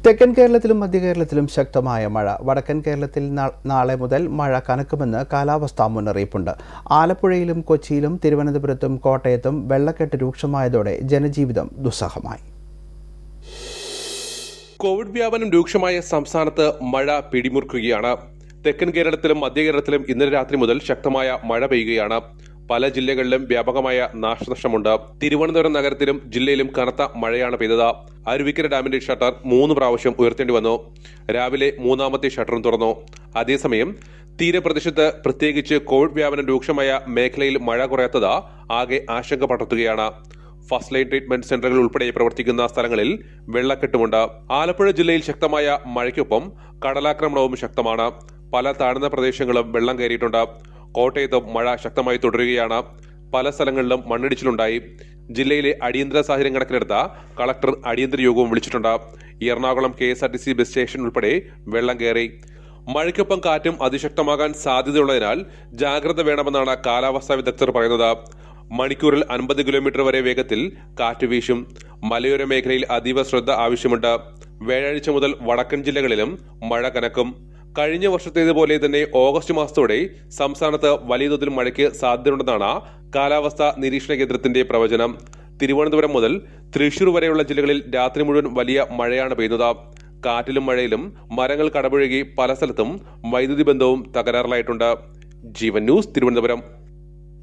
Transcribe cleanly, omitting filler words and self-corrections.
തെക്കൻ കേരളത്തിലും മധ്യ കേരളത്തിലും ശക്തമായ മഴ. വടക്കൻ കേരളത്തിൽ നാളെ മുതൽ മഴ കനക്കുമെന്ന് കാലാവസ്ഥാ മുന്നറിയിപ്പുണ്ട്. ആലപ്പുഴയിലും കൊച്ചിയിലും തിരുവനന്തപുരത്തും കോട്ടയത്തും വെള്ളക്കെട്ട് രൂക്ഷമായതോടെ ജനജീവിതം ദുസ്സഹമായി. കോവിഡ് വ്യാപനം രൂക്ഷമായ സംസ്ഥാനത്ത് മഴ പിടിമുറുക്കുകയാണ്. തെക്കൻ കേരളത്തിലും മധ്യ കേരളത്തിലും ഇന്നലെ രാത്രി മുതൽ ശക്തമായ മഴ പെയ്യുകയാണ്. പല ജില്ലകളിലും വ്യാപകമായ നാശനഷ്ടമുണ്ട്. തിരുവനന്തപുരം നഗരത്തിലും ജില്ലയിലും കനത്ത മഴയാണ് പെയ്തത്. അരുവിക്കര ഡാമിന്റെ ഷട്ടർ 3 പ്രാവശ്യം ഉയർത്തേണ്ടി വന്നു. രാവിലെ 3ാമത്തെ ഷട്ടറും തുറന്നു. അതേസമയം തീരപ്രദേശത്ത് പ്രത്യേകിച്ച് കോവിഡ് വ്യാപനം രൂക്ഷമായ മേഖലയിൽ മഴ കുറയാത്തത് ആകെ ആശങ്ക പടർത്തുകയാണ്. ഫസ്റ്റ് ലൈൻ ട്രീറ്റ്മെന്റ് സെന്ററുകൾ ഉൾപ്പെടെ പ്രവർത്തിക്കുന്ന സ്ഥലങ്ങളിൽ വെള്ളക്കെട്ടുമുണ്ട്. ആലപ്പുഴ ജില്ലയിൽ ശക്തമായ മഴയ്ക്കൊപ്പം കടലാക്രമണവും ശക്തമാണ്. പല താഴ്ന്ന പ്രദേശങ്ങളും വെള്ളം കയറിയിട്ടുണ്ട്. കോട്ടയത്തും മഴ ശക്തമായി തുടരുകയാണ്. പല സ്ഥലങ്ങളിലും മണ്ണിടിച്ചിലുണ്ടായി. ജില്ലയിലെ അടിയന്തര സാഹചര്യം കണക്കിലെടുത്ത കളക്ടർ അടിയന്തര യോഗവും വിളിച്ചിട്ടുണ്ട്. എറണാകുളം KSRTC ബസ് സ്റ്റേഷൻ ഉൾപ്പെടെ വെള്ളം കയറി. മഴയ്ക്കൊപ്പം കാറ്റും അതിശക്തമാകാൻ സാധ്യതയുള്ളതിനാൽ ജാഗ്രത വേണമെന്നാണ് കാലാവസ്ഥാ വിദഗ്ധർ പറയുന്നത്. മണിക്കൂറിൽ 50 കിലോമീറ്റർ വരെ വേഗത്തിൽ കാറ്റ് വീശും. മലയോര മേഖലയിൽ അതീവ ശ്രദ്ധ ആവശ്യമുണ്ട്. വ്യാഴാഴ്ച മുതൽ വടക്കൻ ജില്ലകളിലും മഴ കനക്കും. കഴിഞ്ഞ വർഷത്തേതുപോലെ തന്നെ ഓഗസ്റ്റ് മാസത്തോടെ സംസ്ഥാനത്ത് വലിയ തോതിൽ മഴയ്ക്ക് സാധ്യതയുണ്ടെന്നാണ് കാലാവസ്ഥാ നിരീക്ഷണ കേന്ദ്രത്തിന്റെ പ്രവചനം. തിരുവനന്തപുരം മുതൽ തൃശൂർ വരെയുള്ള ജില്ലകളിൽ രാത്രി മുഴുവൻ വലിയ മഴയാണ് പെയ്യുന്നത്. കാറ്റിലും മഴയിലും മരങ്ങൾ കടപുഴകി പല സ്ഥലത്തും വൈദ്യുതി ബന്ധവും തകരാറിലായിട്ടുണ്ട്. ജീവൻ ന്യൂസ്, തിരുവനന്തപുരം.